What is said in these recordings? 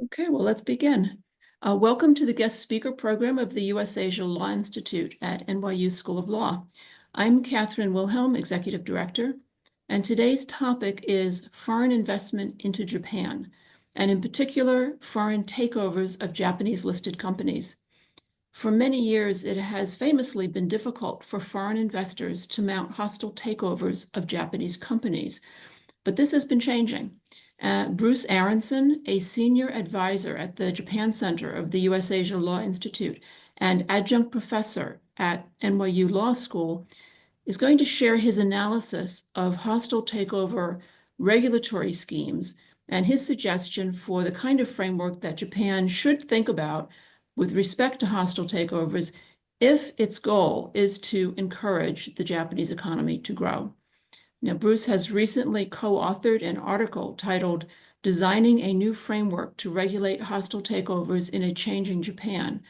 Okay, well, let's begin. Welcome to the guest speaker program of the U.S. Asia Law Institute at NYU School of Law. I'm Catherine Wilhelm, Executive Director, and today's topic is foreign investment into Japan, and in particular, foreign takeovers of Japanese listed companies. For many years, it has famously been difficult for foreign investors to mount hostile takeovers of Japanese companies, but this has been changing. Bruce Aronson, a senior advisor at the Japan Center of the U.S. Asia Law Institute and adjunct professor at NYU Law School, is going to share his analysis of hostile takeover regulatory schemes and his suggestion for the kind of framework that Japan should think about with respect to hostile takeovers if its goal is to encourage the Japanese economy to grow. Now, Bruce has recently co-authored an article titled Designing a New Framework to Regulate Hostile Takeovers in a Changing Japan,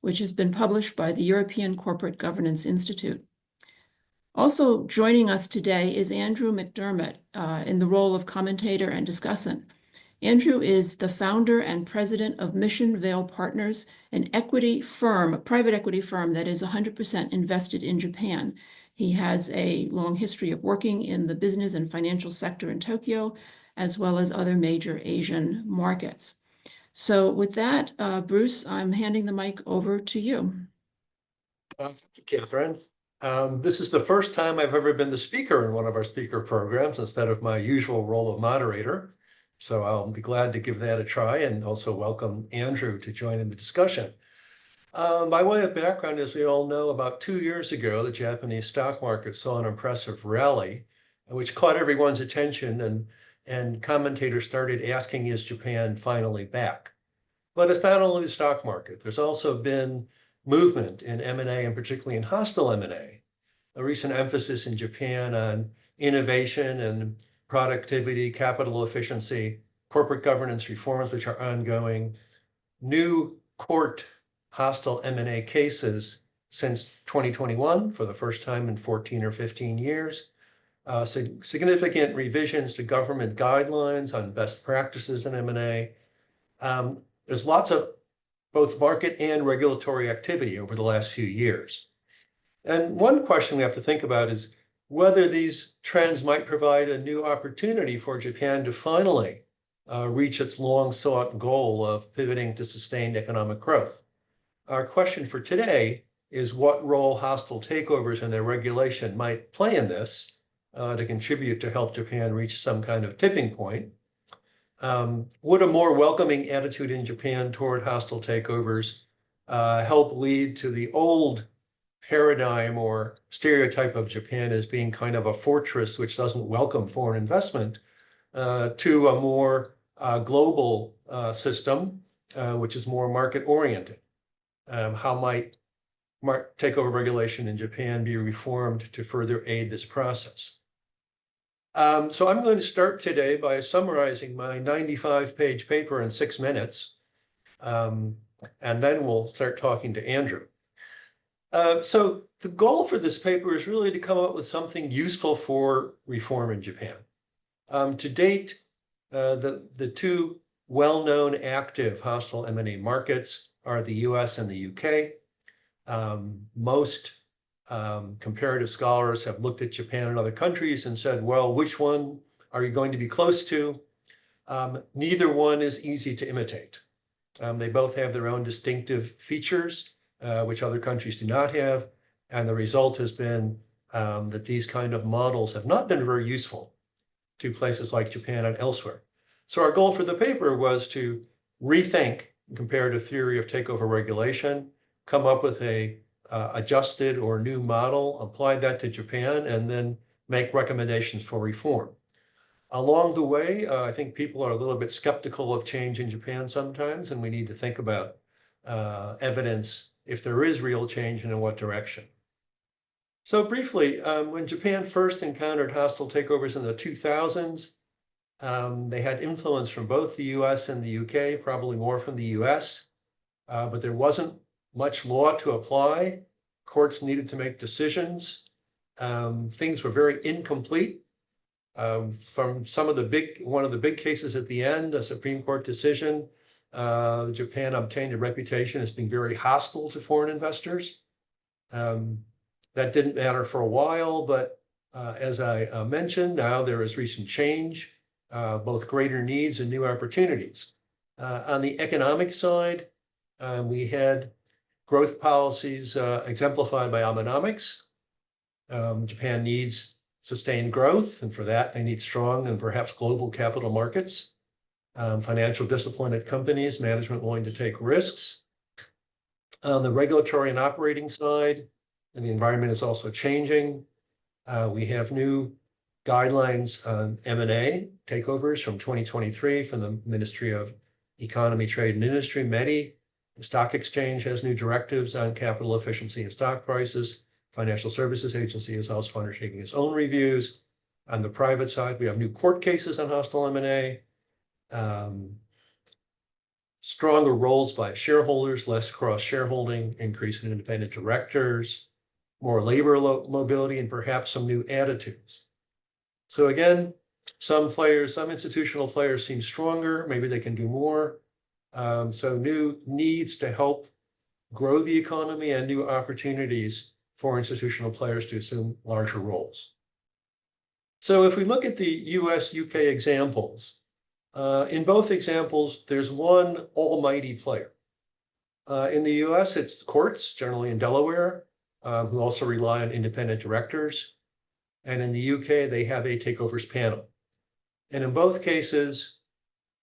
which has been published by the European Corporate Governance Institute. Also joining us today is Andrew McDermott in the role of commentator and discussant. Andrew is the founder and president of Mission Vale Partners, an equity firm, a private equity firm that is 100% invested in Japan. He has a long history of working in the business and financial sector in Tokyo, as well as other major Asian markets. So with that, Bruce, I'm handing the mic over to you. Thank you, Catherine. This is the first time I've ever been the speaker in one of our speaker programs instead of my usual role of moderator. So I'll be glad to give that a try and also welcome Andrew to join in the discussion. By way of background, as we all know, about 2 years ago, the Japanese stock market saw an impressive rally, which caught everyone's attention, and commentators started asking, is Japan finally back? But it's not only the stock market. There's also been movement in M&A, and particularly in hostile M&A, a recent emphasis in Japan on innovation and productivity, capital efficiency, corporate governance reforms, which are ongoing, new court hostile M&A cases since 2021 for the first time in 14 or 15 years, significant revisions to government guidelines on best practices in M&A. There's lots of both market and regulatory activity over the last few years. And one question we have to think about is whether these trends might provide a new opportunity for Japan to finally reach its long-sought goal of pivoting to sustained economic growth. Our question for today is what role hostile takeovers and their regulation might play in this to contribute to help Japan reach some kind of tipping point. Would a more welcoming attitude in Japan toward hostile takeovers help lead to the old paradigm or stereotype of Japan as being kind of a fortress which doesn't welcome foreign investment to a more global system which is more market-oriented? How might takeover regulation in Japan be reformed to further aid this process? So I'm going to start today by summarizing my 95-page paper in 6 minutes, and then we'll start talking to Andrew. So the goal for this paper is really to come up with something useful for reform in Japan. To date, the two well-known active hostile M&A markets are the US and the UK. Most comparative scholars have looked at Japan and other countries and said, well, which one are you going to be close to? Neither one is easy to imitate. They both have their own distinctive features, which other countries do not have. And the result has been that these kind of models have not been very useful to places like Japan and elsewhere. So our goal for the paper was to rethink comparative theory of takeover regulation, come up with a adjusted or new model, apply that to Japan, and then make recommendations for reform. Along the way, I think people are a little bit skeptical of change in Japan sometimes, and we need to think about evidence if there is real change and in what direction. So briefly, when Japan first encountered hostile takeovers in the 2000s, they had influence from both the US and the UK, probably more from the US, but there wasn't much law to apply. Courts needed to make decisions. Things were very incomplete. From one of the big cases at the end, a Supreme Court decision Japan obtained a reputation as being very hostile to foreign investors. That didn't matter for a while, but as I mentioned, now there is recent change, both greater needs and new opportunities. On the economic side, we had growth policies exemplified by Abenomics. Japan needs sustained growth, and for that, they need strong and perhaps global capital markets, financial discipline at companies, management willing to take risks. On the regulatory and operating side, and the environment is also changing. We have new guidelines on M&A takeovers from 2023 from the Ministry of Economy, Trade, and Industry, METI. The stock exchange has new directives on capital efficiency and stock prices. Financial Services Agency is also undertaking its own reviews. On the private side, we have new court cases on hostile M&A. Stronger roles by shareholders, less cross-shareholding, increase in independent directors, more labor mobility, and perhaps some new attitudes. So again, some institutional players seem stronger, maybe they can do more. So new needs to help grow the economy and new opportunities for institutional players to assume larger roles. So if we look at the US, UK examples, in both examples, there's one almighty player. In the US, it's the courts, generally in Delaware, who also rely on independent directors. And in the UK, they have a takeovers panel. And in both cases,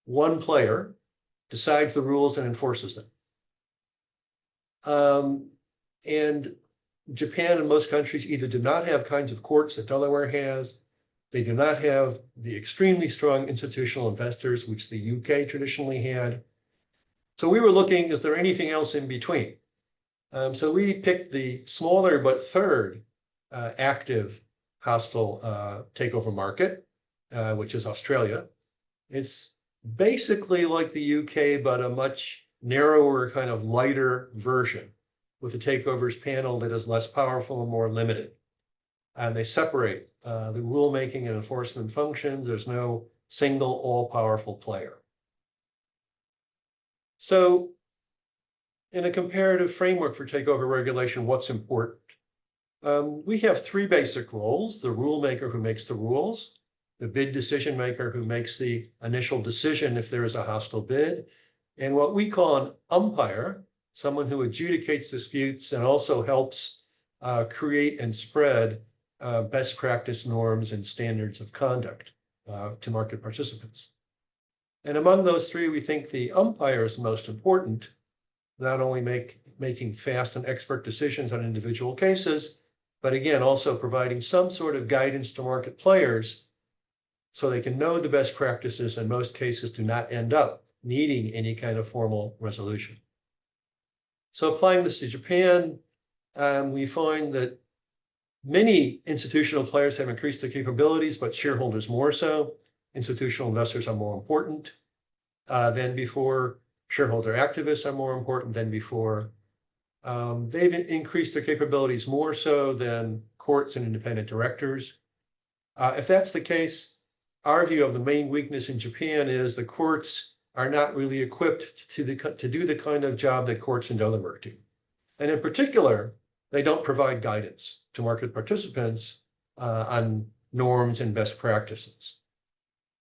one player decides the rules and enforces them. And Japan and most countries either do not have kinds of courts that Delaware has, they do not have the extremely strong institutional investors, which the UK traditionally had. So we were looking, is there anything else in between? So we picked the smaller but third active hostile takeover market, which is Australia. It's basically like the UK, but a much narrower, kind of lighter version with a takeovers panel that is less powerful and more limited. And they separate the rulemaking and enforcement functions. There's no single all-powerful player. So in a comparative framework for takeover regulation, what's important? We have three basic roles: the rule maker who makes the rules, the bid decision maker who makes the initial decision if there is a hostile bid, and what we call an umpire, someone who adjudicates disputes and also helps create and spread best practice norms and standards of conduct to market participants. And among those three, we think the umpire is most important, not only making fast and expert decisions on individual cases, but again, also providing some sort of guidance to market players so they can know the best practices, and most cases do not end up needing any kind of formal resolution. So applying this to Japan, we find that many institutional players have increased their capabilities, but shareholders more so. Institutional investors are more important than before. Shareholder activists are more important than before. They've increased their capabilities more so than courts and independent directors. If that's the case, our view of the main weakness in Japan is the courts are not really equipped to do the kind of job that courts in Delaware do. And in particular, they don't provide guidance to market participants on norms and best practices.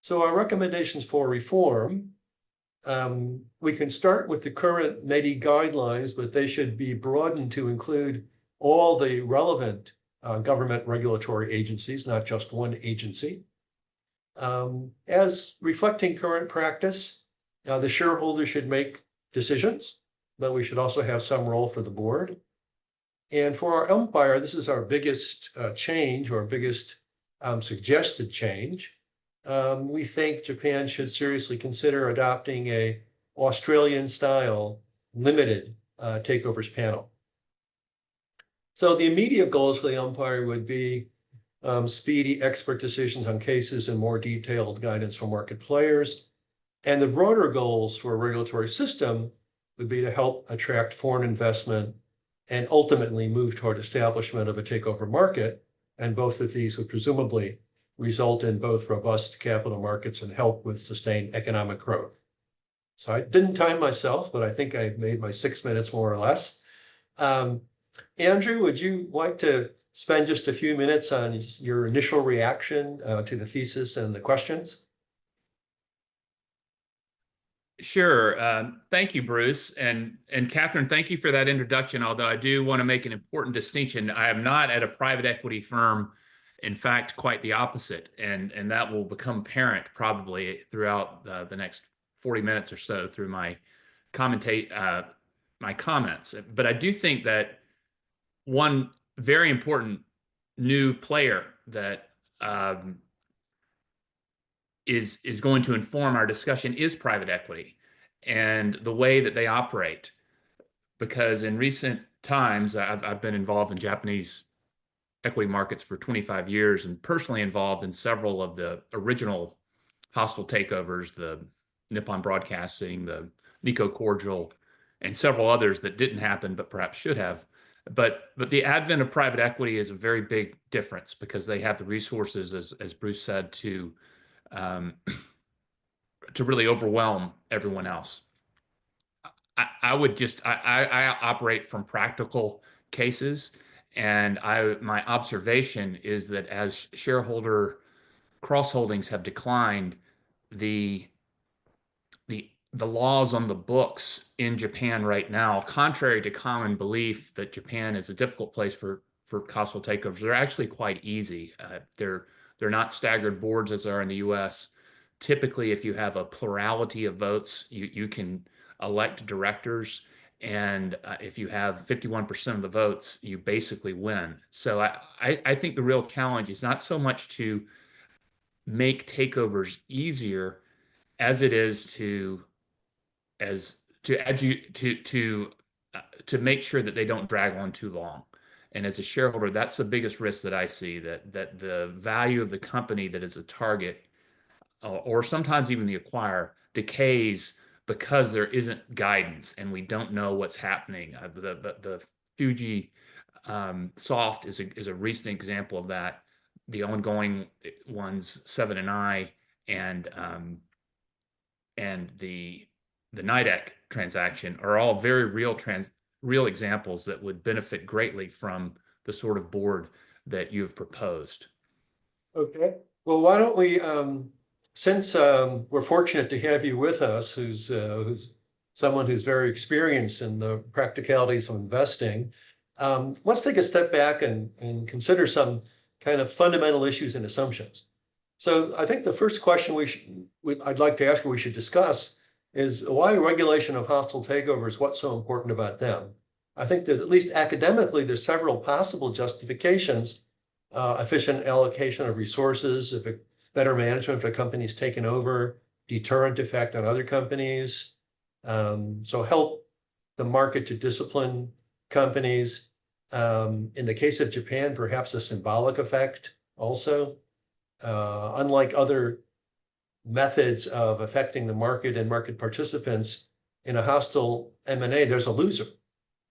So our recommendations for reform, we can start with the current METI guidelines, but they should be broadened to include all the relevant government regulatory agencies, not just one agency. As reflecting current practice, the shareholder should make decisions, but we should also have some role for the board. And for our umpire, this is our biggest change, or biggest suggested change. We think Japan should seriously consider adopting a Australian-style limited takeovers panel. So the immediate goals for the umpire would be speedy expert decisions on cases and more detailed guidance for market players. And the broader goals for a regulatory system would be to help attract foreign investment and ultimately move toward establishment of a takeover market. And both of these would presumably result in both robust capital markets and help with sustained economic growth. So I didn't time myself, but I think I made my 6 minutes more or less. Um, Andrew, would you like to spend just a few minutes on your initial reaction to the thesis and the questions? Sure. Thank you, Bruce. And Catherine, thank you for that introduction. Although I do want to make an important distinction. I am not at a private equity firm. In fact, quite the opposite. And that will become apparent probably throughout the next 40 minutes or so through my my comments. But I do think that one very important new player that is going to inform our discussion is private equity and the way that they operate. Because in recent times, I've been involved in Japanese equity markets for 25 years and personally involved in several of the original hostile takeovers, the Nippon Broadcasting, the Nico Cordial, and several others that didn't happen but perhaps should have. But the advent of private equity is a very big difference because they have the resources, as Bruce said, um, to really overwhelm everyone else. I would just I operate from practical cases, and my observation is that as shareholder cross holdings have declined, the the laws on the books in Japan right now, contrary to common belief that Japan is a difficult place for hostile takeovers, they're actually quite easy. They're not staggered boards as are in the U.S. Typically, if you have a plurality of votes, you can elect directors, and if you have 51% of the votes, you basically win. So I think the real challenge is not so much to make takeovers easier as it is as to edu to make sure that they don't drag on too long. And as a shareholder, that's the biggest risk that I see, that the value of the company that is a target, or sometimes even the acquirer, decays because there isn't guidance and we don't know what's happening. The Fuji Soft is a recent example of that. The ongoing ones, Seven and I, and the NIDEC transaction are all very real examples that would benefit greatly from the sort of board that you've proposed. Okay. Well, why don't we, since we're fortunate to have you with us, who's someone who's very experienced in the practicalities of investing, let's take a step back and consider some kind of fundamental issues and assumptions. So I think the first question I'd like to ask, or we should discuss, is why regulation of hostile takeovers? What's so important about them? I think there's, at least academically, there's several possible justifications. Efficient allocation of resources, better management if a company's taken over, deterrent effect on other companies. So help the market to discipline companies. In the case of Japan, perhaps a symbolic effect also. Unlike other methods of affecting the market and market participants, in a hostile M&A, there's a loser.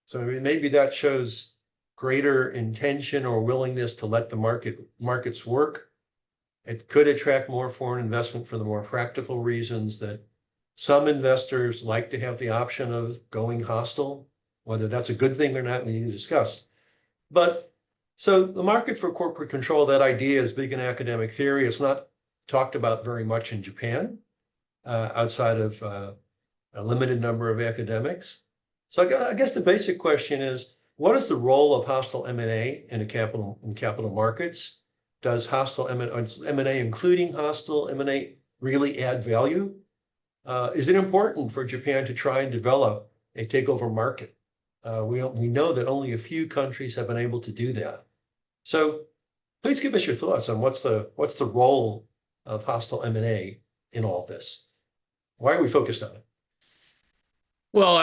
So maybe that shows greater intention or willingness to let the markets work. It could attract more foreign investment for the more practical reasons that some investors like to have the option of going hostile. Whether that's a good thing or not, we need to discuss. But so the market for corporate control, that idea is big in academic theory. It's not talked about very much in Japan, outside of a limited number of academics. So I guess the basic question is, what is the role of hostile M&A in capital markets? Does hostile M&A, including hostile M&A, really add value? Is it important for Japan to try and develop a takeover market? We know that only a few countries have been able to do that. So please give us your thoughts on what's the role of hostile M&A in all this? Why are we focused on it? Well,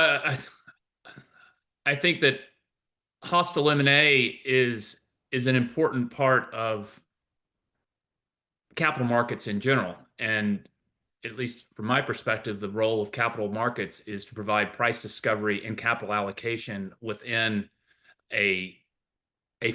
I think that hostile M&A is an important part of capital markets in general. And at least from my perspective, the role of capital markets is to provide price discovery and capital allocation within a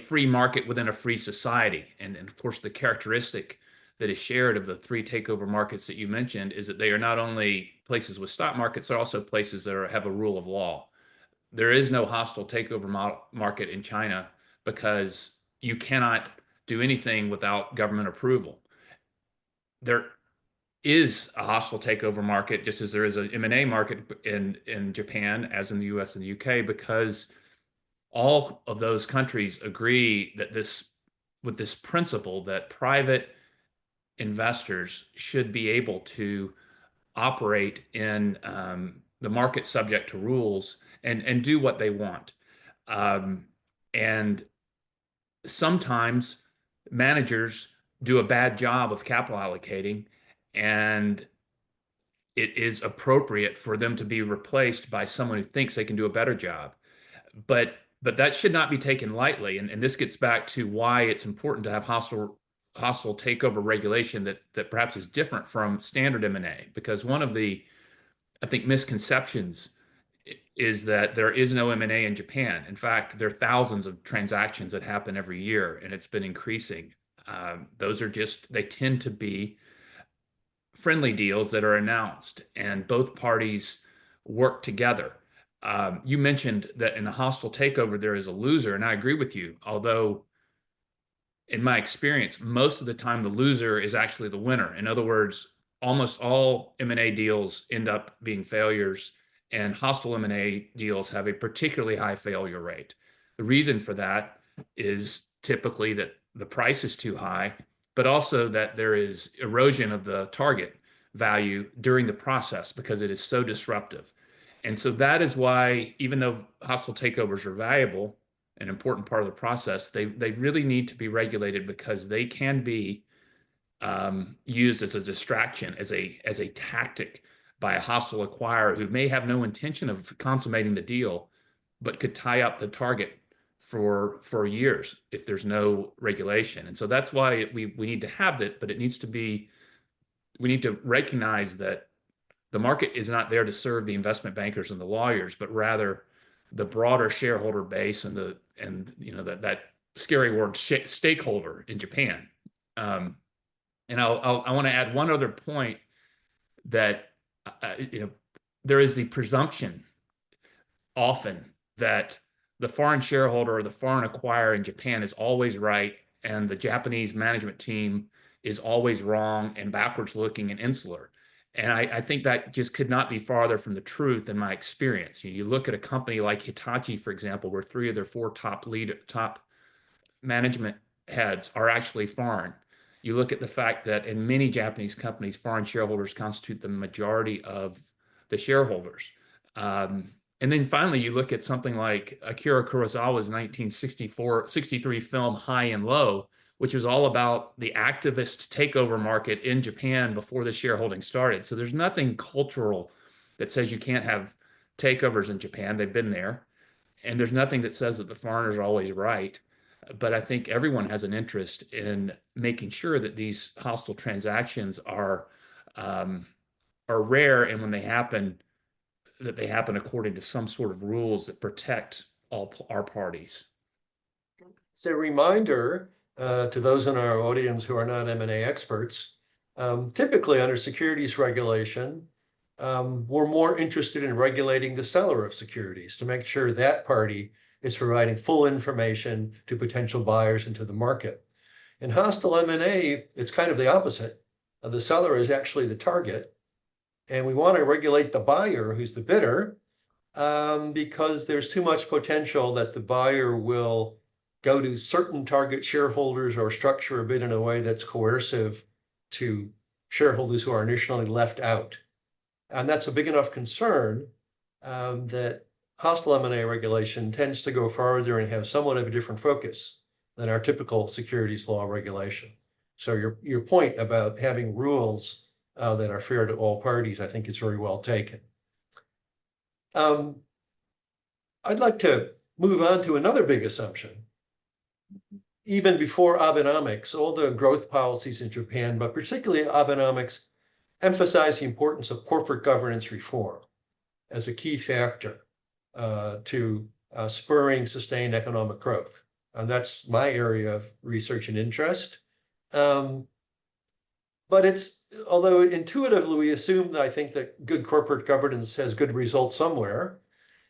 free market, within a free society. And of course, the characteristic that is shared of the three takeover markets that you mentioned is that they are not only places with stock markets, they're also places that have a rule of law. There is no hostile takeover market in China because you cannot do anything without government approval. There is a hostile takeover market, just as there is an M&A market in Japan, as in the US and the UK, because all of those countries agree that with this principle that private investors should be able to operate in the market subject to rules and do what they want. And sometimes managers do a bad job of capital allocating, and it is appropriate for them to be replaced by someone who thinks they can do a better job. But that should not be taken lightly. And this gets back to why it's important to have hostile takeover regulation that perhaps is different from standard M&A, because one of the, I think, misconceptions is that there is no M&A in Japan. In fact, there are thousands of transactions that happen every year, and it's been increasing. They tend to be friendly deals that are announced, and both parties work together. You mentioned that in a hostile takeover, there is a loser, and I agree with you. Although, in my experience, most of the time the loser is actually the winner. In other words, almost all M&A deals end up being failures, and hostile M&A deals have a particularly high failure rate. The reason for that is typically that the price is too high, but also that there is erosion of the target value during the process because it is so disruptive. And so that is why, even though hostile takeovers are valuable, an important part of the process, they really need to be regulated because they can be used as a distraction, as a tactic by a hostile acquirer who may have no intention of consummating the deal, but could tie up the target for years if there's no regulation. And so that's why we need to have it, but we need to recognize that the market is not there to serve the investment bankers and the lawyers, but rather the broader shareholder base and that scary word stakeholder in Japan. And I want to add one other point that there is the presumption often that the foreign shareholder or the foreign acquirer in Japan is always right, and the Japanese management team is always wrong and backwards looking and insular. And I think that just could not be farther from the truth in my experience. You look at a company like Hitachi, for example, where 3 of their 4 top management heads are actually foreign. You look at the fact that in many Japanese companies, foreign shareholders constitute the majority of the shareholders. And then finally, you look at something like Akira Kurosawa's 1963 film High and Low, which was all about the activist takeover market in Japan before the shareholding started. So there's nothing cultural that says you can't have takeovers in Japan. They've been there. And there's nothing that says that the foreigners are always right. But I think everyone has an interest in making sure that these hostile transactions are rare, and when they happen, that they happen according to some sort of rules that protect all our parties. It's a reminder to those in our audience who are not M&A experts. Typically, under securities regulation, we're more interested in regulating the seller of securities to make sure that party is providing full information to potential buyers and to the market. In hostile M&A, it's kind of the opposite. The seller is actually the target, and we want to regulate the buyer, who's the bidder, because there's too much potential that the buyer will go to certain target shareholders or structure a bid in a way that's coercive to shareholders who are initially left out. And that's a big enough concern that hostile M&A regulation tends to go farther and have somewhat of a different focus than our typical securities law regulation. So your point about having rules that are fair to all parties, I think, is very well taken. I'd like to move on to another big assumption. Even before Abenomics, all the growth policies in Japan, but particularly Abenomics, emphasize the importance of corporate governance reform as a key factor to spurring sustained economic growth. And that's my area of research and interest. but although intuitively we assume that I think that good corporate governance has good results somewhere,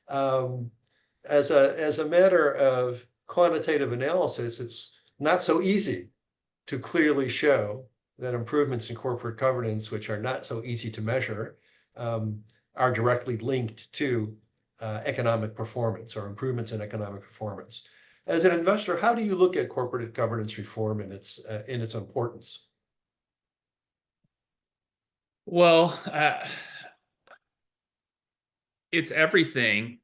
as a matter of quantitative analysis, it's not so easy to clearly show that improvements in corporate governance, which are not so easy to measure, are directly linked to economic performance or improvements in economic performance. As an investor, how do you look at corporate governance reform in its importance? Well, it's everything,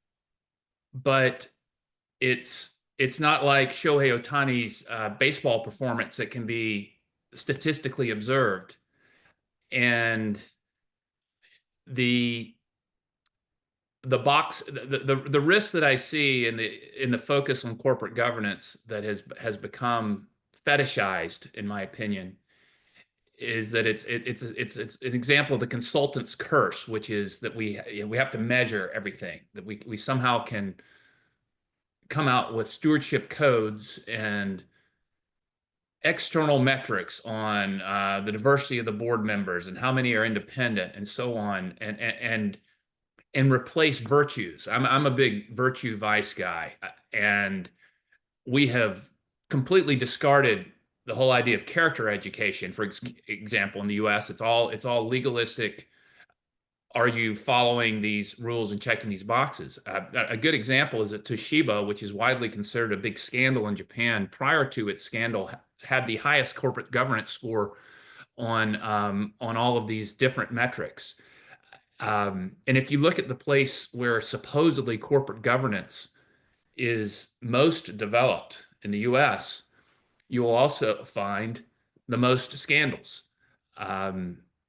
but it's not like Shohei Ohtani's baseball performance that can be statistically observed. And the risk that I see in the focus on corporate governance that has become fetishized, in my opinion, is that it's an example of the consultant's curse, which is that we have to measure everything, that we somehow can come out with stewardship codes and external metrics on the diversity of the board members and how many are independent and so on, and replace virtues. I'm a big virtue vice guy, and we have completely discarded the whole idea of character education. For example, in the US, it's all legalistic. Are you following these rules and checking these boxes? A good example is that Toshiba, which is widely considered a big scandal in Japan, prior to its scandal, had the highest corporate governance score on all of these different metrics. And if you look at the place where supposedly corporate governance is most developed in the US, you will also find the most scandals.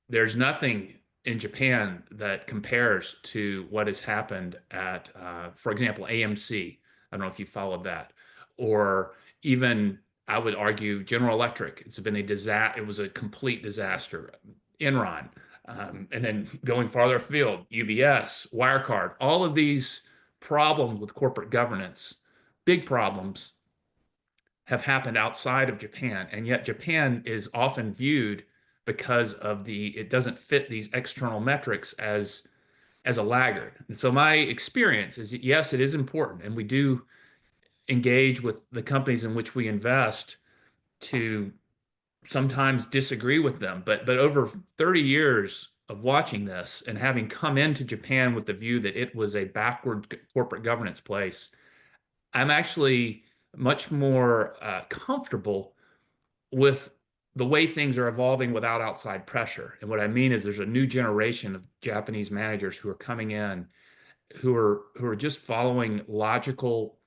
There's nothing in Japan that compares to what has happened at, for example, AMC. I don't know if you followed that, or even I would argue General Electric. It's been a disaster. It was a complete disaster. Enron, and then going farther afield, UBS, Wirecard, all of these problems with corporate governance, big problems, have happened outside of Japan. And yet Japan is often viewed, because of it doesn't fit these external metrics, as a laggard. And so my experience is that, yes, it is important, and we do engage with the companies in which we invest to sometimes disagree with them. But over 30 years of watching this and having come into Japan with the view that it was a backward corporate governance place, I'm actually much more comfortable with the way things are evolving without outside pressure. And what I mean is there's a new generation of Japanese managers who are coming in, who are just following logical,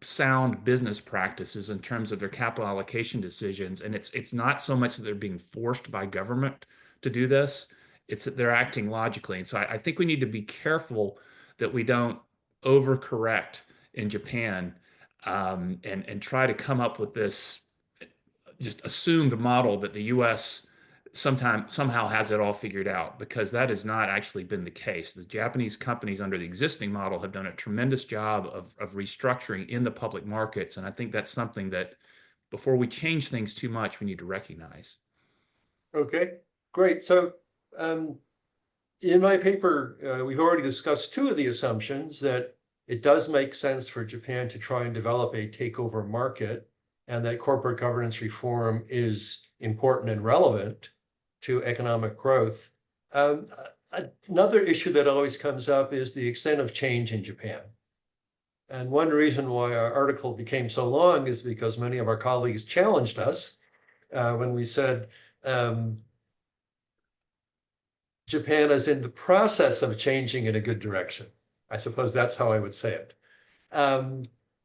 sound business practices in terms of their capital allocation decisions. And it's not so much that they're being forced by government to do this, it's that they're acting logically. And so I think we need to be careful that we don't overcorrect in Japan, and try to come up with this just assumed model that the US somehow has it all figured out, because that has not actually been the case. The Japanese companies under the existing model have done a tremendous job of restructuring in the public markets. And I think that's something that, before we change things too much, we need to recognize. Okay, great. So in my paper, we've already discussed two of the assumptions: that it does make sense for Japan to try and develop a takeover market, and that corporate governance reform is important and relevant to economic growth. Another issue that always comes up is the extent of change in Japan. And one reason why our article became so long is because many of our colleagues challenged us when we said Japan is in the process of changing in a good direction. I suppose that's how I would say it.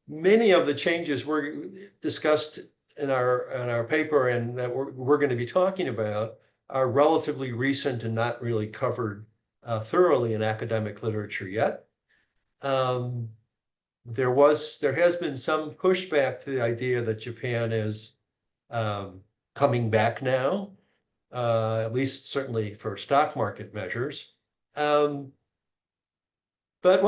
Many of the changes were discussed in our paper and that we're going to be talking about are relatively recent and not really covered thoroughly in academic literature yet. There has been some pushback to the idea that Japan is coming back now, at least certainly for stock market measures. But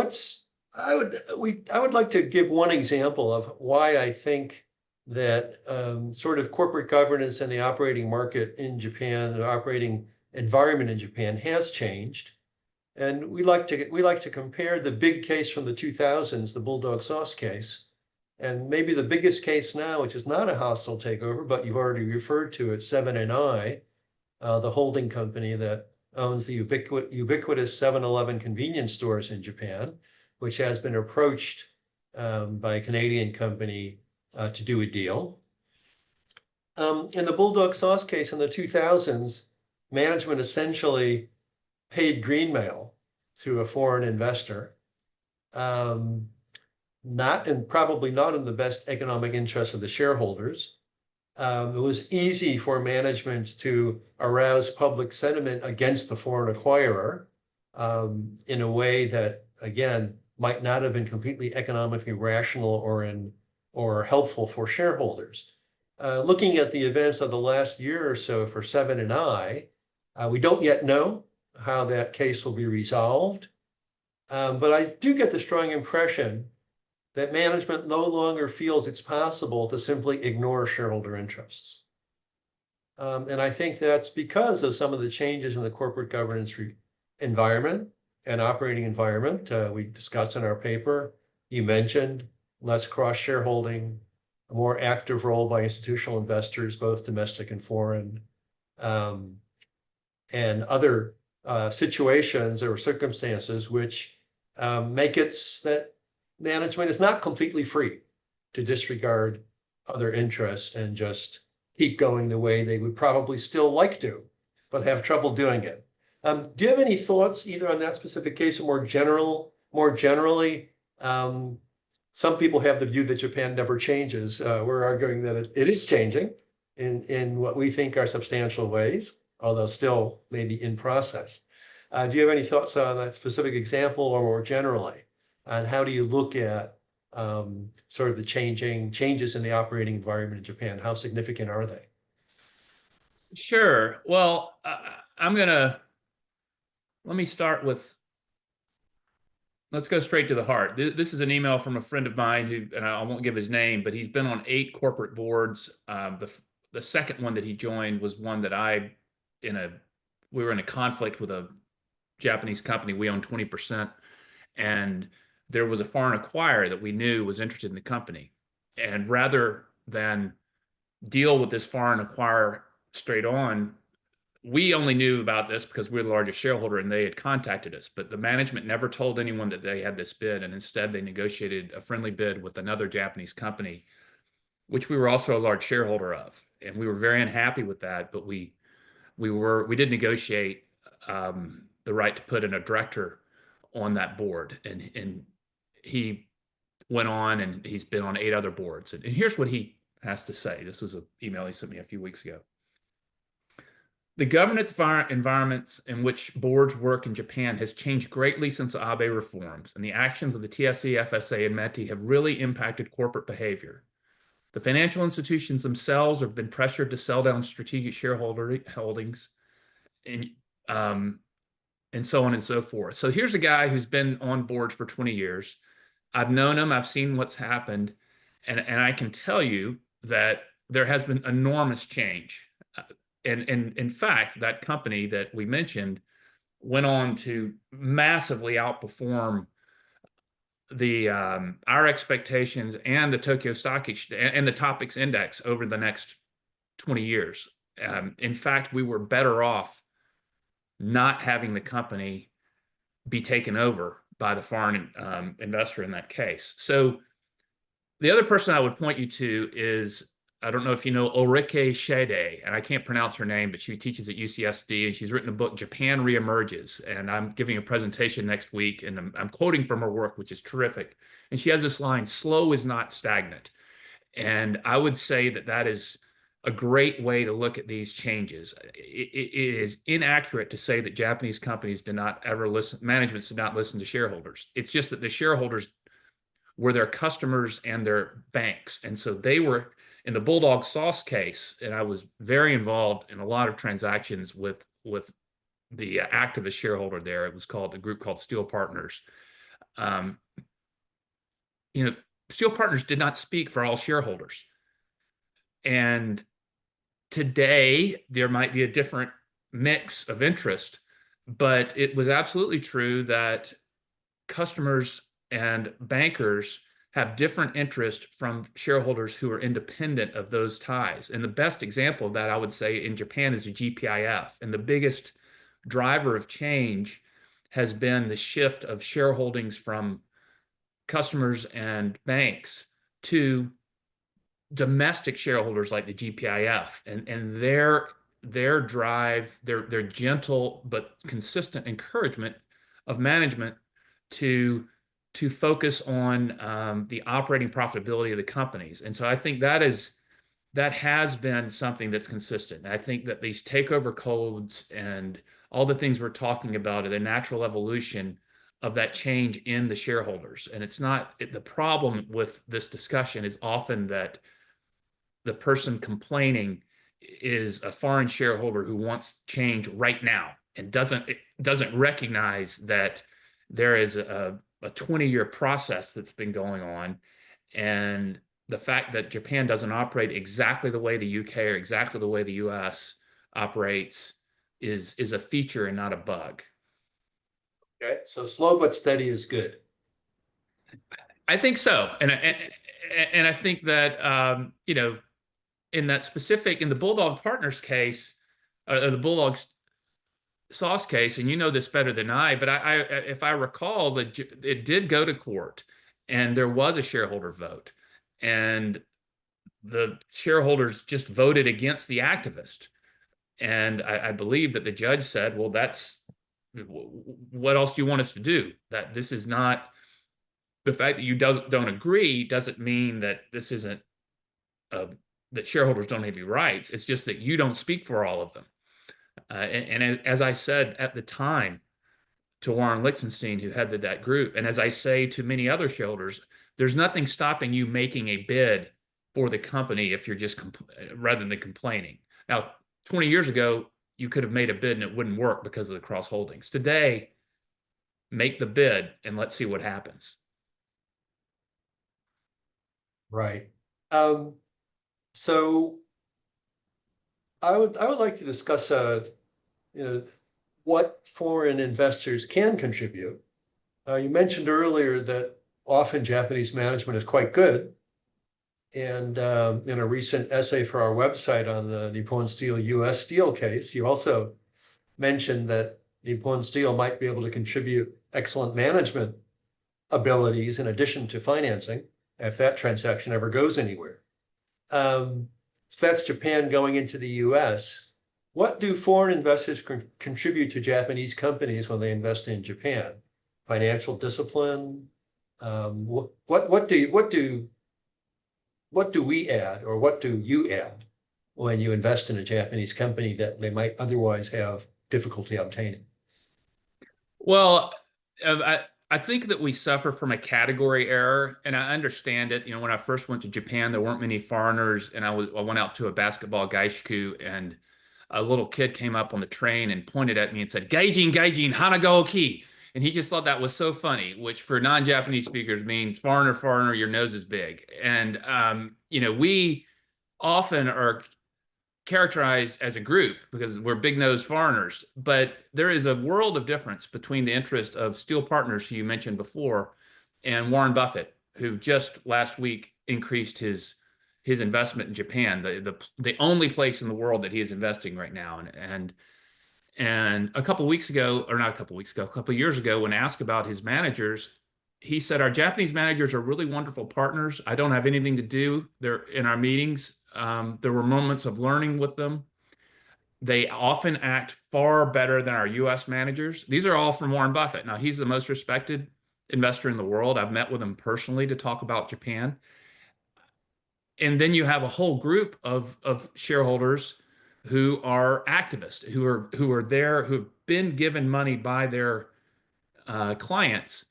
I would like to give one example of why I think that sort of corporate governance and the operating market in Japan, the operating environment in Japan has changed. And we like to compare the big case from the 2000s, the Bulldog Sauce case, and maybe the biggest case now, which is not a hostile takeover, but you've already referred to it, Seven & I, the holding company that owns the ubiquitous 7-Eleven convenience stores in Japan, which has been approached by a Canadian company to do a deal. In the Bulldog Sauce case in the 2000s, management essentially paid greenmail to a foreign investor, probably not in the best economic interest of the shareholders. It was easy for management to arouse public sentiment against the foreign acquirer in a way that, again, might not have been completely economically rational or helpful for shareholders. Looking at the events of the last year or so for Seven & I, we don't yet know how that case will be resolved. But I do get the strong impression that management no longer feels it's possible to simply ignore shareholder interests. And I think that's because of some of the changes in the corporate governance environment and operating environment. We discussed in our paper, you mentioned less cross-shareholding, a more active role by institutional investors, both domestic and foreign, and other situations or circumstances which make it that management is not completely free to disregard other interests and just keep going the way they would probably still like to, but have trouble doing it. Do you have any thoughts either on that specific case or more generally? Some people have the view that Japan never changes. We're arguing that it is changing in what we think are substantial ways, although still maybe in process. Do you have any thoughts on that specific example or more generally? And how do you look at sort of the changes in the operating environment in Japan? How significant are they? Sure. Well, let me start with, let's go straight to the heart. This is an email from a friend of mine who, and I won't give his name, but he's been on 8 corporate boards. The second one that he joined was one that we were in a conflict with a Japanese company. We own 20%. And there was a foreign acquirer that we knew was interested in the company. And rather than deal with this foreign acquirer straight on, we only knew about this because we're the largest shareholder and they had contacted us. But the management never told anyone that they had this bid. And instead, they negotiated a friendly bid with another Japanese company, which we were also a large shareholder of. And we were very unhappy with that. But we did negotiate the right to put in a director on that board, and he went on and he's been on 8 other boards. And here's what he has to say. This was an email he sent me a few weeks ago. The governance environments in which boards work in Japan has changed greatly since the Abe reforms, and the actions of the TSE, FSA, and METI have really impacted corporate behavior. The financial institutions themselves have been pressured to sell down strategic shareholder holdings, and so on and so forth. So here's a guy who's been on boards for 20 years. I've known him, I've seen what's happened, and I can tell you that there has been enormous change. And in fact, that company that we mentioned went on to massively outperform our expectations and the Tokyo Stock Exchange and the Topics Index over the next 20 years. In fact, we were better off not having the company be taken over by the foreign investor in that case. So the other person I would point you to is, I don't know if you know Ulrike Schede, and I can't pronounce her name, but she teaches at UCSD, and she's written a book, Japan Reemerges, and I'm giving a presentation next week, and I'm quoting from her work, which is terrific. And she has this line, slow is not stagnant. And I would say that is a great way to look at these changes. It is inaccurate to say that Japanese companies did not ever listen, managements did not listen to shareholders. It's just that the shareholders were their customers and their banks. And so they were, in the Bulldog Sauce case, and I was very involved in a lot of transactions with the activist shareholder there. It was called, a group called Steel Partners. Steel Partners did not speak for all shareholders. And today, there might be a different mix of interest, but it was absolutely true that customers and bankers have different interest from shareholders who are independent of those ties. And the best example of that, I would say, in Japan is the GPIF. And the biggest driver of change has been the shift of shareholdings from customers and banks to domestic shareholders like the GPIF, and their drive, their gentle but consistent encouragement of management to focus on the operating profitability of the companies. And so I think that has been something that's consistent. And I think that these takeover codes and all the things we're talking about are the natural evolution of that change in the shareholders. And it's not the problem with this discussion is often that the person complaining is a foreign shareholder who wants change right now and doesn't recognize that there is a 20-year process that's been going on. And the fact that Japan doesn't operate exactly the way the UK or exactly the way the US operates is a feature and not a bug. Okay, so slow but steady is good. I think so. And I think that, in the Bulldog Partners case, or the Bulldog Sauce case, and you know this better than I, but if I recall, it did go to court and there was a shareholder vote. And the shareholders just voted against the activist. And I believe that the judge said, well, what else do you want us to do? That this is not, the fact that you don't agree doesn't mean that this isn't, that shareholders don't have any rights. It's just that you don't speak for all of them. And as I said at the time to Warren Lichtenstein, who headed that group, and as I say to many other shareholders, there's nothing stopping you making a bid for the company if you're just rather than complaining. Now, 20 years ago, you could have made a bid and it wouldn't work because of the cross holdings. Today, make the bid and let's see what happens. Right. So I would like to discuss what foreign investors can contribute. You mentioned earlier that often Japanese management is quite good. And in a recent essay for our website on the Nippon Steel US Steel case, you also mentioned that Nippon Steel might be able to contribute excellent management abilities in addition to financing if that transaction ever goes anywhere. So that's Japan going into the US. What do foreign investors contribute to Japanese companies when they invest in Japan? Financial discipline? What do we add, or what do you add when you invest in a Japanese company that they might otherwise have difficulty obtaining? Well, I think that we suffer from a category error, and I understand it. When I first went to Japan, there weren't many foreigners, and I went out to a basketball gaishiku, and a little kid came up on the train and pointed at me and said, "Gaijin, gaijin, hanaga-oki." And he just thought that was so funny, which for non-Japanese speakers means foreigner, foreigner, your nose is big. And, we often are characterized as a group because we're big-nosed foreigners, but there is a world of difference between the interest of Steel Partners, who you mentioned before, and Warren Buffett, who just last week increased his investment in Japan, the only place in the world that he is investing right now. And a couple of years ago, when asked about his managers, he said, "Our Japanese managers are really wonderful partners. I don't have anything to do. They're in our meetings. There were moments of learning with them. They often act far better than our US managers." These are all from Warren Buffett. Now, he's the most respected investor in the world. I've met with him personally to talk about Japan. And then you have a whole group of shareholders who are activists, who are there, who've been given money by their clients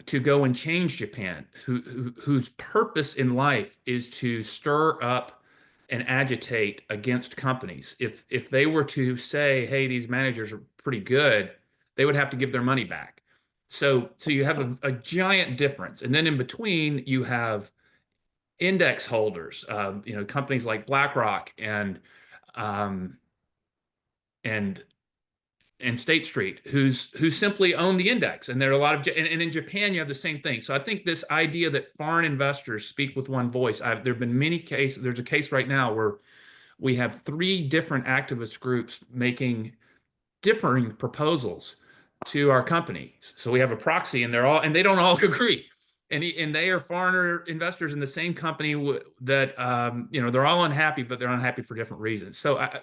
to go and change Japan, whose purpose in life is to stir up and agitate against companies. If they were to say, "Hey, these managers are pretty good," they would have to give their money back. So you have a giant difference. And then in between, you have index holders, companies like BlackRock um, and State Street, who simply own the index. And there are a lot of, and in Japan, you have the same thing. So I think this idea that foreign investors speak with one voice, there have been many cases. There's a case right now where we have 3 different activist groups making differing proposals to our company. So we have a proxy, and they don't all agree. And they are foreigner investors in the same company that, they're all unhappy, but they're unhappy for different reasons. So I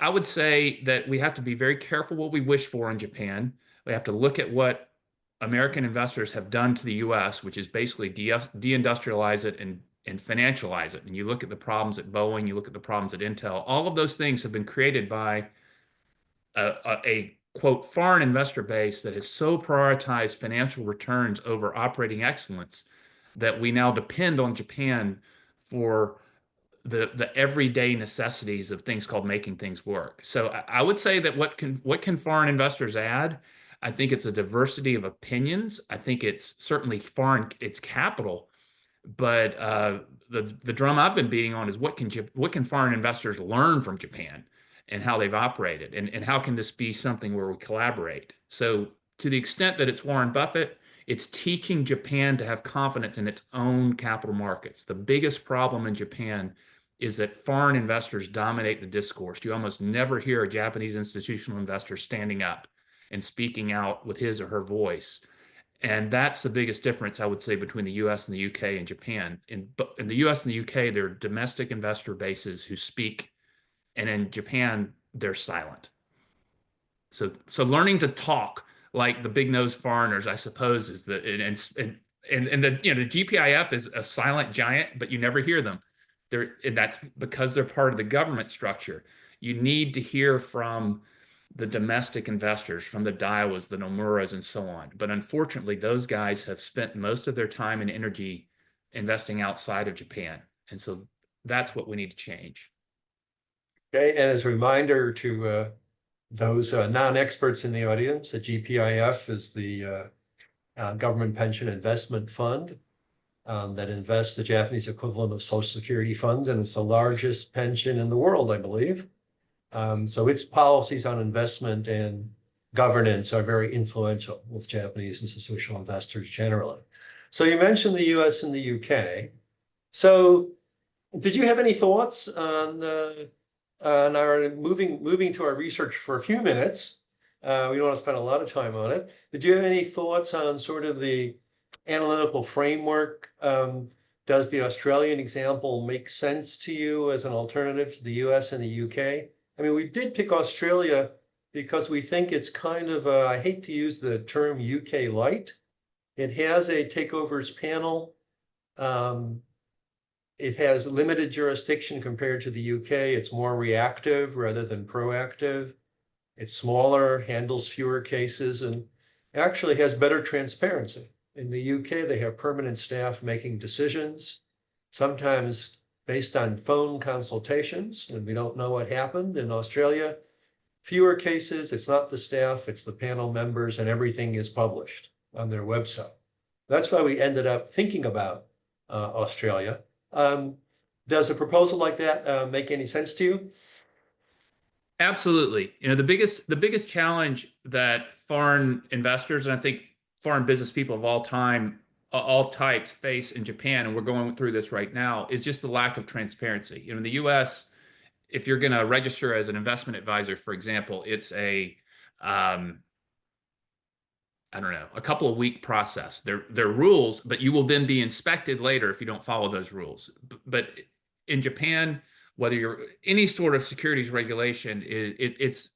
would say that we have to be very careful what we wish for in Japan. We have to look at what American investors have done to the US, which is basically deindustrialize it and financialize it. And you look at the problems at Boeing, you look at the problems at Intel, all of those things have been created by a quote foreign investor base that has so prioritized financial returns over operating excellence that we now depend on Japan for the everyday necessities of things called making things work. So I would say that what can foreign investors add? I think it's a diversity of opinions. I think it's certainly it's capital, but the drum I've been beating on is what can foreign investors learn from Japan and how they've operated, and how can this be something where we collaborate? So to the extent that it's Warren Buffett, it's teaching Japan to have confidence in its own capital markets. The biggest problem in Japan is that foreign investors dominate the discourse. You almost never hear a Japanese institutional investor standing up and speaking out with his or her voice. And that's the biggest difference, I would say, between the US and the UK and Japan. In the US and the UK, there are domestic investor bases who speak, and in Japan, they're silent. So learning to talk like the big nose foreigners, I suppose, is the GPIF is a silent giant, but you never hear them. And that's because they're part of the government structure. You need to hear from the domestic investors, from the Daiwas, the Nomuras, and so on. But unfortunately, those guys have spent most of their time and energy investing outside of Japan. And so that's what we need to change. Okay, and as a reminder to those non-experts in the audience, the GPIF is the Government Pension Investment Fund that invests the Japanese equivalent of Social Security funds, and it's the largest pension in the world, I believe. So its policies on investment and governance are very influential with Japanese institutional investors generally. So you mentioned the US and the UK. So did you have any thoughts on our moving to our research for a few minutes? We don't want to spend a lot of time on it. Did you have any thoughts on sort of the analytical framework? Does the Australian example make sense to you as an alternative to the US and the UK? I mean, we did pick Australia because we think it's kind of, I hate to use the term UK light. It has a takeovers panel. It has limited jurisdiction compared to the UK. It's more reactive rather than proactive. It's smaller, handles fewer cases, and actually has better transparency. In the UK, they have permanent staff making decisions, sometimes based on phone consultations, and we don't know what happened. In Australia, fewer cases, it's not the staff, it's the panel members, and everything is published on their website. That's why we ended up thinking about Australia. Does a proposal like that make any sense to you? Absolutely. The biggest challenge that foreign investors, and I think foreign business people of all types face in Japan, and we're going through this right now, is just the lack of transparency. In the US, if you're going to register as an investment advisor, for example, it's a couple of week process. There are rules, but you will then be inspected later if you don't follow those rules. But in Japan, whether you're any sort of securities regulation, it's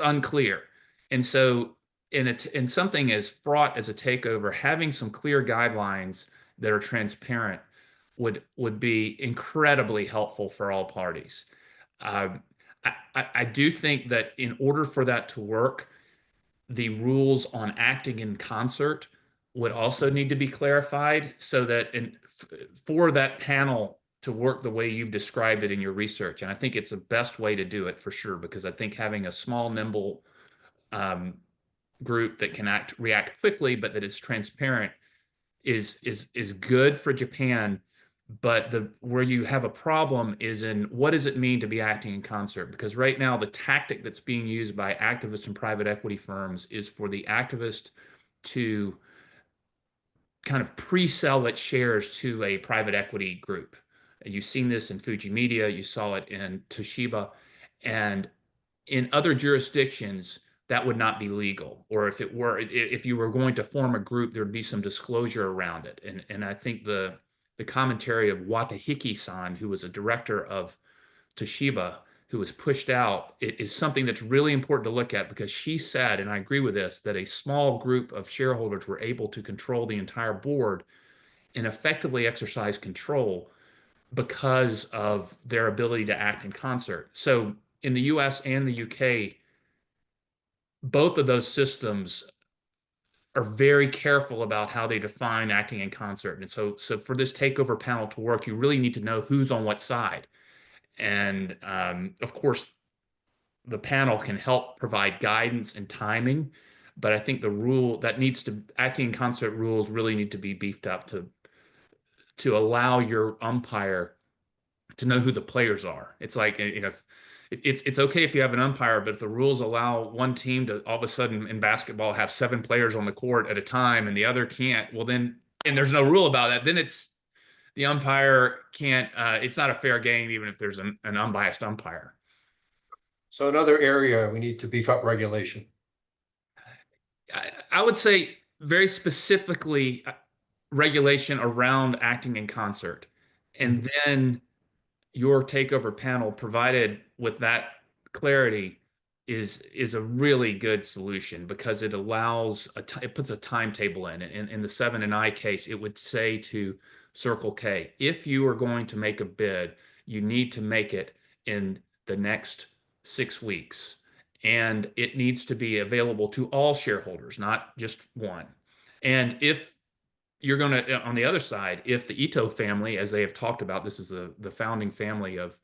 unclear. And so in something as fraught as a takeover, having some clear guidelines that are transparent would be incredibly helpful for all parties. I do think that in order for that to work, the rules on acting in concert would also need to be clarified so that for that panel to work the way you've described it in your research. And I think it's the best way to do it for sure, because I think having a small, nimble group that can react quickly, but that is transparent, is good for Japan, but where you have a problem is in what does it mean to be acting in concert? Because right now the tactic that's being used by activist and private equity firms is for the activist to kind of pre-sell its shares to a private equity group. You've seen this in Fuji Media, you saw it in Toshiba, and in other jurisdictions that would not be legal. Or if you were going to form a group, there'd be some disclosure around it. And I think the commentary of Watahiki-san, who was a director of Toshiba, who was pushed out, it is something that's really important to look at, because she said, and I agree with this, that a small group of shareholders were able to control the entire board and effectively exercise control because of their ability to act in concert. So in the US and the UK, both of those systems are very careful about how they define acting in concert. And so for this takeover panel to work, you really need to know who's on what side. And of course, the panel can help provide guidance and timing, but I think acting in concert rules really need to be beefed up to allow your umpire to know who the players are. It's like, it's okay if you have an umpire, but if the rules allow one team to all of a sudden in basketball have 7 players on the court at a time and the other can't, well then, and there's no rule about that, then the umpire can't, it's not a fair game, even if there's an unbiased umpire. So another area we need to beef up regulation. I would say very specifically regulation around acting in concert. And then your takeover panel, provided with that clarity, is a really good solution, because it allows it puts a timetable in it. In the 7 and I case, it would say to Circle K, if you are going to make a bid, you need to make it in the next 6 weeks, and it needs to be available to all shareholders, not just one. And if you're going to, on the other side, if the Ito family, as they have talked about, this is the founding family of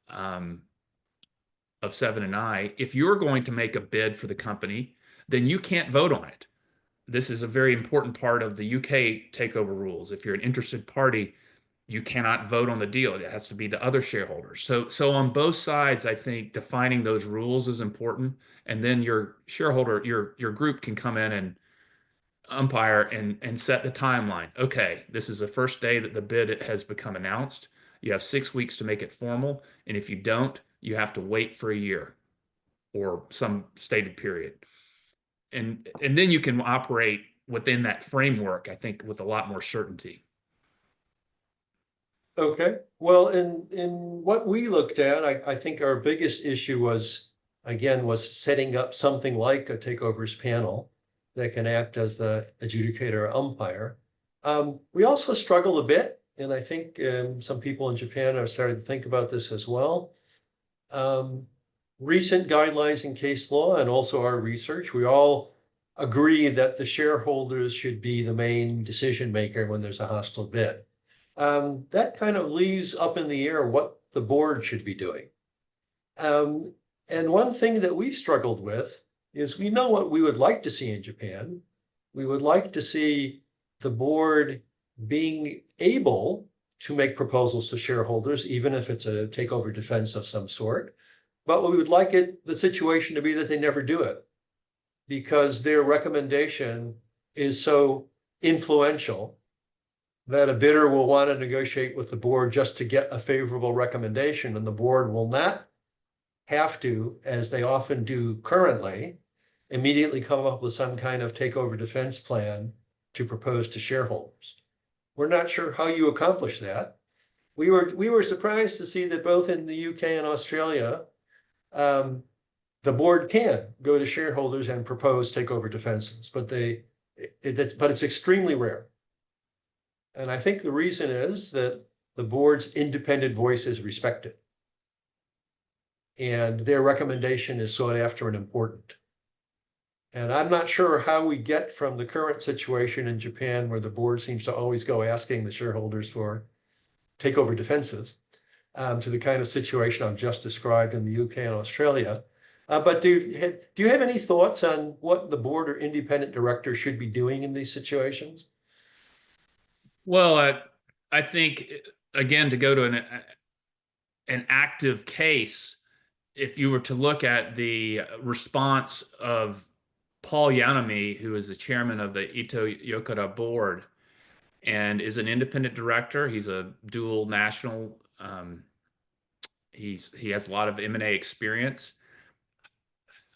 7 and I, if you're going to make a bid for the company, then you can't vote on it. This is a very important part of the UK takeover rules. If you're an interested party, you cannot vote on the deal. It has to be the other shareholders. So on both sides, I think defining those rules is important. And then your shareholder, your group can come in and umpire and set the timeline. Okay, this is the first day that the bid has become announced. You have 6 weeks to make it formal. And if you don't, you have to wait for a year or some stated period. And then you can operate within that framework, I think, with a lot more certainty. Okay, well, in what we looked at, I think our biggest issue was setting up something like a takeovers panel that can act as the adjudicator or umpire. We also struggle a bit, and I think some people in Japan are starting to think about this as well. Recent guidelines in case law and also our research, we all agree that the shareholders should be the main decision maker when there's a hostile bid. That kind of leaves up in the air what the board should be doing. And one thing that we've struggled with is we know what we would like to see in Japan. We would like to see the board being able to make proposals to shareholders, even if it's a takeover defense of some sort. But we would like the situation to be that they never do it, because their recommendation is so influential that a bidder will want to negotiate with the board just to get a favorable recommendation, and the board will not have to, as they often do currently, immediately come up with some kind of takeover defense plan to propose to shareholders. We're not sure how you accomplish that. We were surprised to see that both in the UK and Australia, the board can go to shareholders and propose takeover defenses, but it's extremely rare. And I think the reason is that the board's independent voice is respected, and their recommendation is sought after and important. And I'm not sure how we get from the current situation in Japan, where the board seems to always go asking the shareholders for takeover defenses, to the kind of situation I've just described in the UK and Australia. But do you have any thoughts on what the board or independent director should be doing in these situations? Well, I think, again, to go to an active case, if you were to look at the response of Paul Yanami, who is the chairman of the Ito Yokota board and is an independent director, he's a dual national. He has a lot of M&A experience.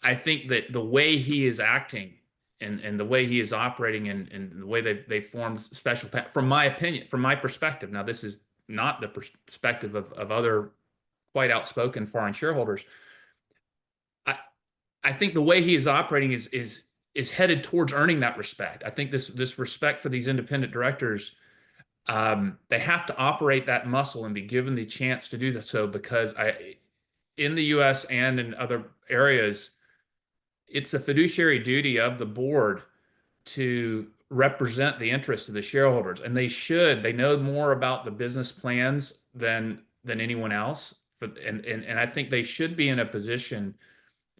I think that the way he is acting and the way he is operating and the way they formed special, from my opinion, from my perspective, now this is not the perspective of other quite outspoken foreign shareholders. I think the way he is operating is headed towards earning that respect. I think this respect for these independent directors, they have to operate that muscle and be given the chance to do this. So because in the U.S. and in other areas, it's a fiduciary duty of the board to represent the interests of the shareholders, and they know more about the business plans than anyone else. And I think they should be in a position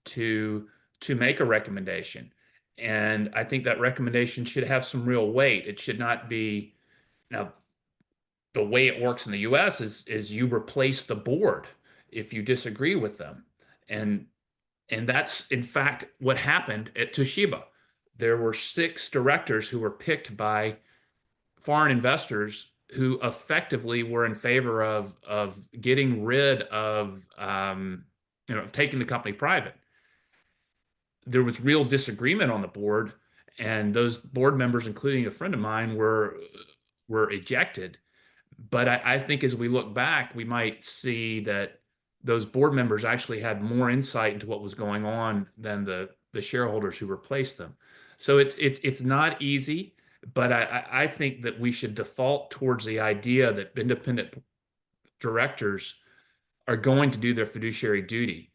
to make a recommendation. And I think that recommendation should have some real weight. It should not be, now, the way it works in the US is you replace the board if you disagree with them. And that's in fact what happened at Toshiba. There were 6 directors who were picked by foreign investors who effectively were in favor of getting rid of of taking the company private. There was real disagreement on the board, and those board members, including a friend of mine, were ejected. But I think as we look back, we might see that those board members actually had more insight into what was going on than the shareholders who replaced them. So it's not easy, but I think that we should default towards the idea that independent directors are going to do their fiduciary duty.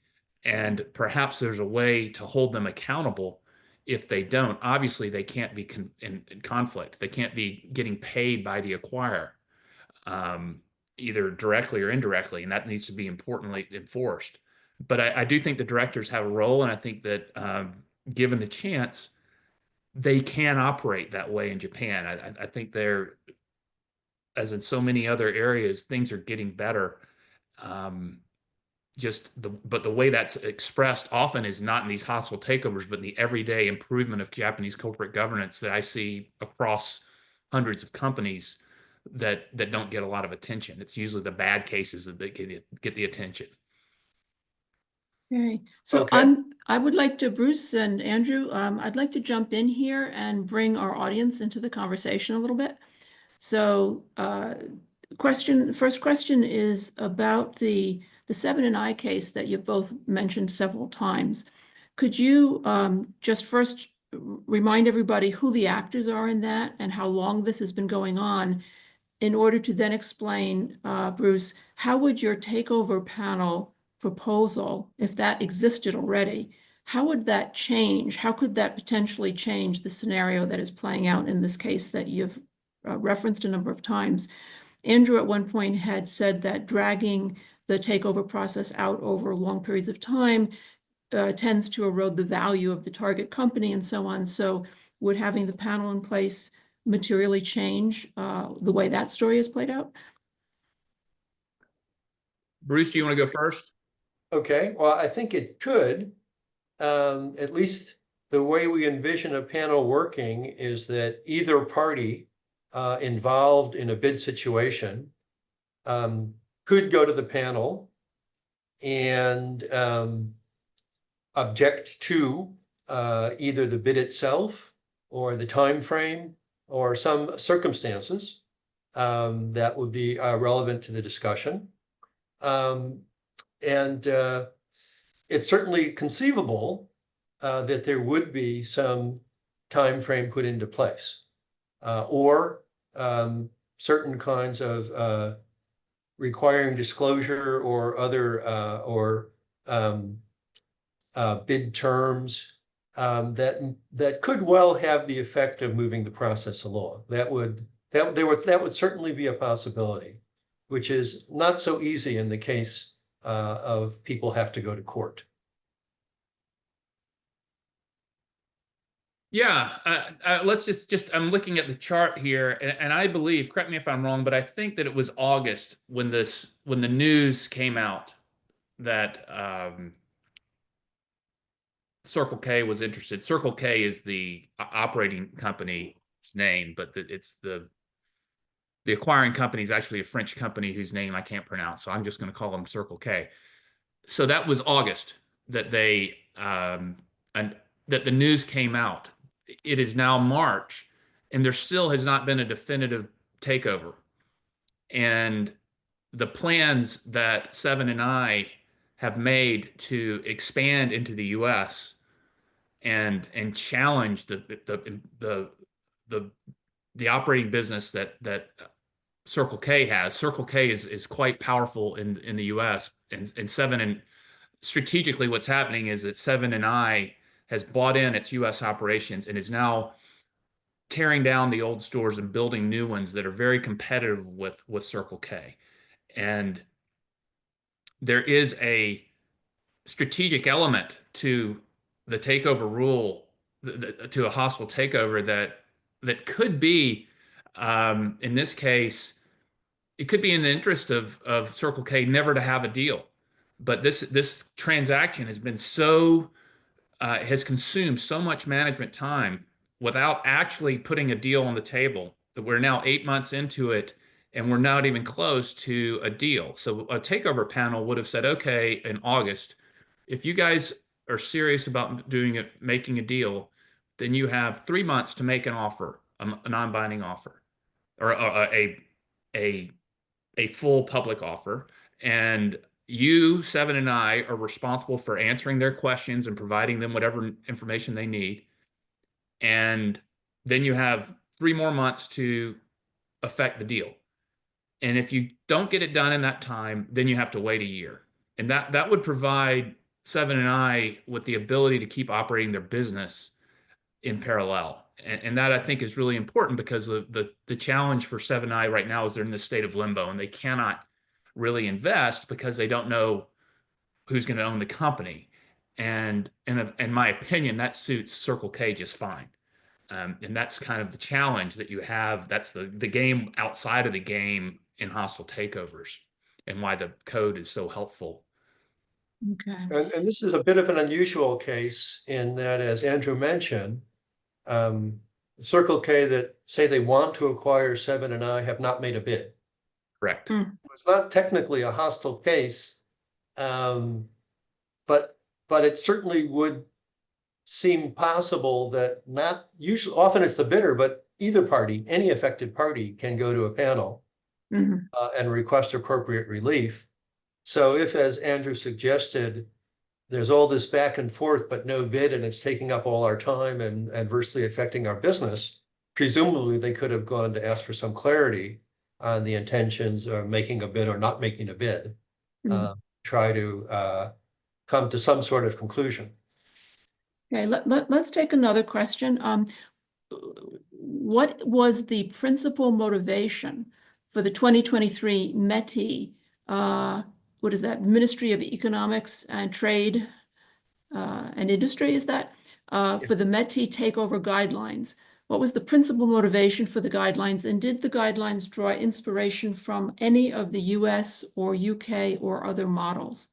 And perhaps there's a way to hold them accountable if they don't. Obviously, they can't be in conflict. They can't be getting paid by the acquirer, either directly or indirectly, and that needs to be importantly enforced. But I do think the directors have a role, and I think that given the chance, they can operate that way in Japan. I think they're, as in so many other areas, things are getting better. But the way that's expressed often is not in these hostile takeovers, but in the everyday improvement of Japanese corporate governance that I see across hundreds of companies that don't get a lot of attention. It's usually the bad cases that get the attention. Okay, so Okay. I would like to, Bruce and Andrew, I'd like to jump in here and bring our audience into the conversation a little bit. So first question is about the 7&I case that you've both mentioned several times. Could you just first remind everybody who the actors are in that and how long this has been going on, in order to then explain, Bruce, how would your takeover panel proposal, if that existed already, how would that change? How could that potentially change the scenario that is playing out in this case that you've referenced a number of times? Andrew at one point had said that dragging the takeover process out over long periods of time tends to erode the value of the target company and so on. So would having the panel in place materially change the way that story is played out? Bruce, do you want to go first? Okay, well, I think it could. At least the way we envision a panel working is that either party involved in a bid situation could go to the panel and object to either the bid itself or the time frame or some circumstances that would be relevant to the discussion. And it's certainly conceivable that there would be some time frame put into place, or certain kinds of requiring disclosure or other bid terms that could well have the effect of moving the process along. That would certainly be a possibility, which is not so easy in the case of people have to go to court. Yeah, let's just I'm looking at the chart here, and I believe, correct me if I'm wrong, but I think that it was August when the news came out that Circle K was interested. Circle K is the operating company's name, but it's the acquiring company is actually a French company whose name I can't pronounce, so I'm just going to call them Circle K. So that was August that they and that the news came out. It is now March, and there still has not been a definitive takeover. And the plans that Seven and I have made to expand into the U.S. and challenge the operating business that Circle K has. Circle K is quite powerful in the U.S. and Seven and strategically what's happening is that Seven and I has bought in its U.S. operations and is now tearing down the old stores and building new ones that are very competitive with Circle K. And there is a strategic element to the takeover rule, to a hostile takeover that could be, in this case, it could be in the interest of Circle K never to have a deal. But this transaction has been has consumed so much management time without actually putting a deal on the table that we're now 8 months into it and we're not even close to a deal. So a takeover panel would have said, okay, in August, if you guys are serious about making a deal, then you have 3 months to make an offer, a non-binding offer, or a full public offer. And you, Seven, and I are responsible for answering their questions and providing them whatever information they need. And then you have 3 more months to affect the deal. And if you don't get it done in that time, then you have to wait a year. And that would provide Seven and I with the ability to keep operating their business in parallel. And that I think is really important because the challenge for Seven and I right now is they're in this state of limbo and they cannot really invest because they don't know who's going to own the company. And in my opinion, that suits Circle K just fine. And that's kind of the challenge that you have. That's the game outside of the game in hostile takeovers and why the code is so helpful. Okay. And this is a bit of an unusual case in that, as Andrew mentioned, Circle K that say they want to acquire Seven and I have not made a bid. Correct. It's not technically a hostile case, but it certainly would seem possible that not usually, often it's the bidder, but either party, any affected party can go to a panel and request appropriate relief. So if, as Andrew suggested, there's all this back and forth, but no bid, and it's taking up all our time and adversely affecting our business, presumably they could have gone to ask for some clarity on the intentions of making a bid or not making a bid, try to come to some sort of conclusion. Okay, let's take another question. What was the principal motivation for the 2023 METI, what is that, Ministry of Economics and Trade and Industry, is that, for the METI takeover guidelines? What was the principal motivation for the guidelines, and did the guidelines draw inspiration from any of the US or UK or other models?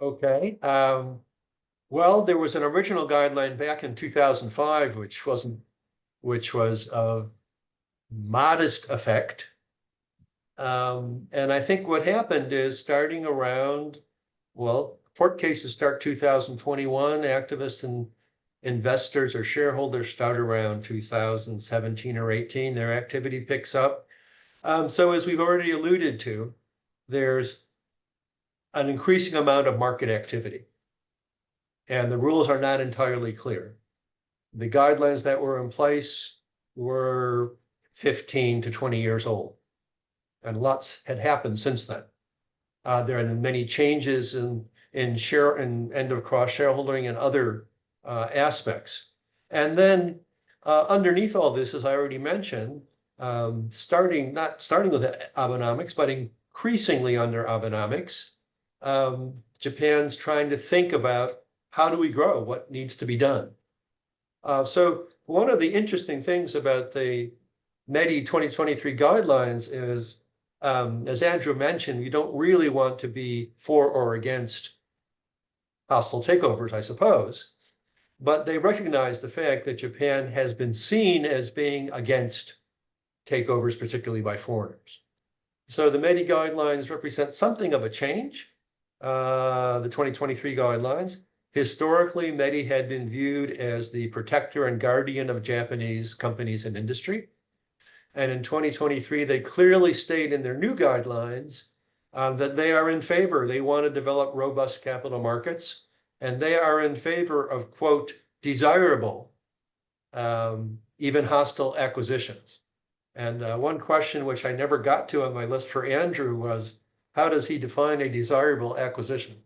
Okay. Well, there was an original guideline back in 2005, which was of modest effect. And I think what happened is starting around, well, court cases start 2021, activists and investors or shareholders start around 2017 or 18, their activity picks up. So as we've already alluded to, there's an increasing amount of market activity. And the rules are not entirely clear. The guidelines that were in place were 15 to 20 years old, and lots had happened since then. There have been many changes in share and end of cross shareholding and other aspects. And then underneath all this, as I already mentioned, not starting with Abenomics, but increasingly under Abenomics, Japan's trying to think about how do we grow, what needs to be done. So one of the interesting things about the METI 2023 guidelines is, as Andrew mentioned, you don't really want to be for or against hostile takeovers, I suppose. But they recognize the fact that Japan has been seen as being against takeovers, particularly by foreigners. So the METI guidelines represent something of a change. The 2023 guidelines. Historically, METI had been viewed as the protector and guardian of Japanese companies and industry. And in 2023, they clearly state in their new guidelines that they are in favor. They want to develop robust capital markets, and they are in favor of, quote, desirable, even hostile acquisitions. And one question which I never got to on my list for Andrew was, how does he define a desirable acquisition?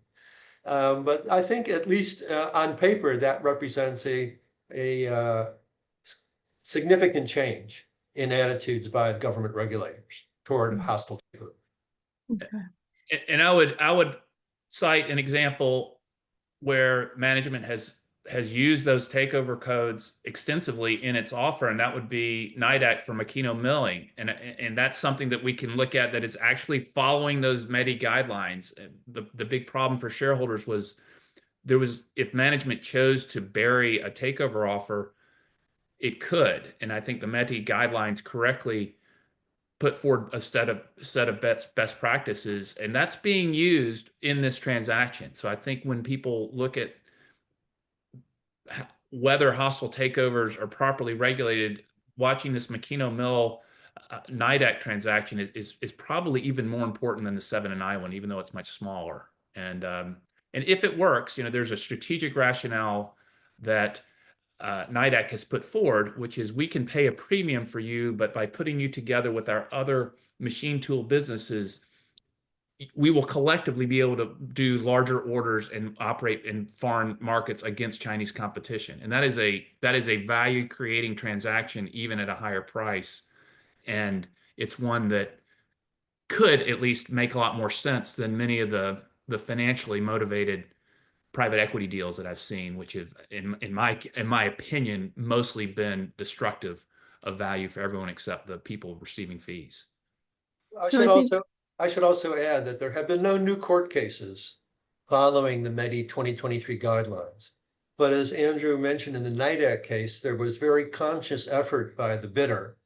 But I think at least on paper, that represents a significant change in attitudes by government regulators toward hostile takeover. Okay. And I would cite an example where management has used those takeover codes extensively in its offer, and that would be NIDAC for Makino Milling. And that's something that we can look at that is actually following those METI guidelines. The big problem for shareholders was if management chose to bury a takeover offer, it could. And I think the METI guidelines correctly put forward a set of best practices, and that's being used in this transaction. So I think when people look at whether hostile takeovers are properly regulated, watching this Makino Mill NIDAC transaction is probably even more important than the 7&I one, even though it's much smaller. And if it works, there's a strategic rationale that NIDAC has put forward, which is we can pay a premium for you, but by putting you together with our other machine tool businesses, we will collectively be able to do larger orders and operate in foreign markets against Chinese competition. And that is a value creating transaction, even at a higher price. And it's one that could at least make a lot more sense than many of the financially motivated private equity deals that I've seen, which have, in my opinion, mostly been destructive of value for everyone except the people receiving fees. I should also add that there have been no new court cases following the METI 2023 guidelines. But as Andrew mentioned in the NIDAC case, there was very conscious effort by the bidder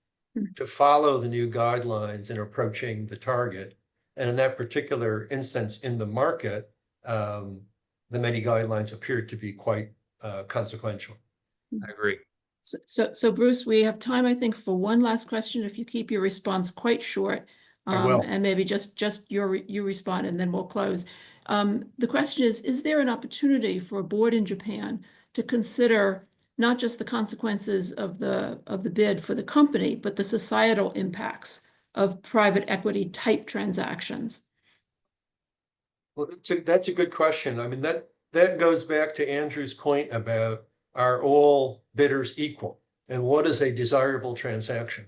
to follow the new guidelines in approaching the target. And in that particular instance in the market, the METI guidelines appeared to be quite consequential. I agree. So Bruce, we have time, I think, for one last question. If you keep your response quite short, I will. and maybe just you respond, and then we'll close. The question is there an opportunity for a board in Japan to consider not just the consequences of the bid for the company, but the societal impacts of private equity type transactions? Well, that's a good question. I mean, that goes back to Andrew's point about, are all bidders equal? And what is a desirable transaction?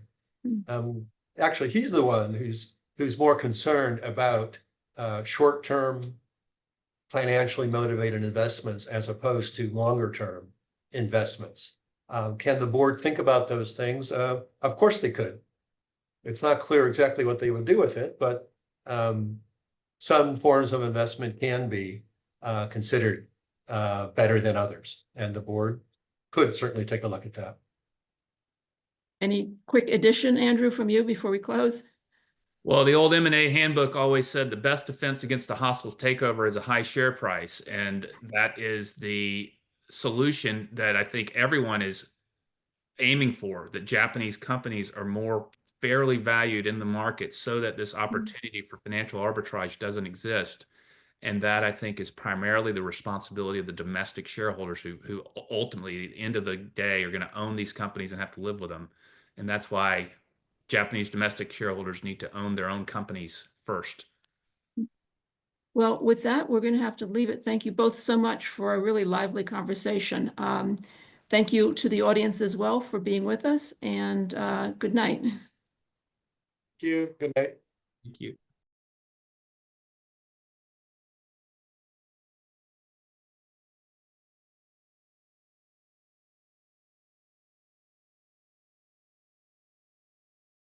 Actually, he's the one who's more concerned about short-term financially motivated investments as opposed to longer-term investments. Can the board think about those things? Of course they could. It's not clear exactly what they would do with it, but some forms of investment can be considered better than others, and the board could certainly take a look at that. Any quick addition, Andrew, from you before we close? Well, the old M&A handbook always said the best defense against a hostile takeover is a high share price, and that is the solution that I think everyone is aiming for, that Japanese companies are more fairly valued in the market so that this opportunity for financial arbitrage doesn't exist. And that, I think, is primarily the responsibility of the domestic shareholders who ultimately, at the end of the day, are going to own these companies and have to live with them. And that's why Japanese domestic shareholders need to own their own companies first. Well, with that, we're going to have to leave it. Thank you both so much for a really lively conversation. Thank you to the audience as well for being with us, and good night. Thank you. Good night. Thank you.